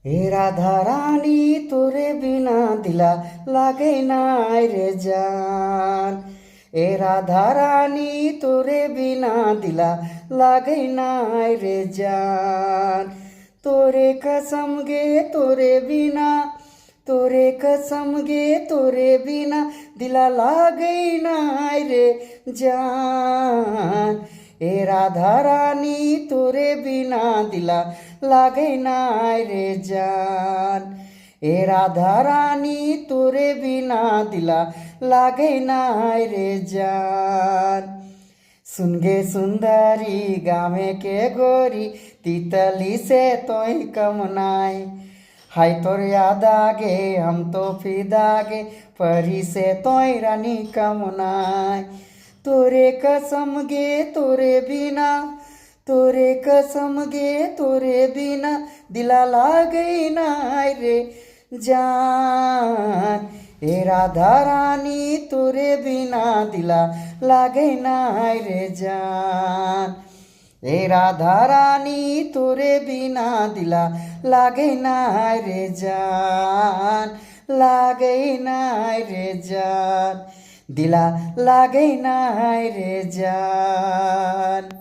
এ রাধা রানী তোরে বিনা দিলা লাগে নাই রে জান। এ রাধা রানী তোরে বিনা দিলা লাগে নাই রে জান। তোরে कसम गे তোরে বিনা, তোরে कसम गे তোরে বিনা দিলা লাগে নাই রে জান। এ রাধা রানী তোরে বিনা দিলা লাগে নাই রে জান। এ রাধা রানী তোরে বিনা দিলা লাগে নাই রে জান। सुनगे सुंदरी गामे के गोरी तितली से तोय कमनाय। हाय तोर याद आगे हम तो फिदागे परी से तोय रानी कमनाय। तोरे कसम गे तोरे बिना, तोरे कसम गे तोरे बिना दिला लागे नाय रे जान। ए राधा रानी तोरे बिना दिला लागे नाय रे जान। ए राधा रानी तोरे बिना दिला लागे नाय रे जान, लागे नाय रे जान, दिला लागे नाय रे जान।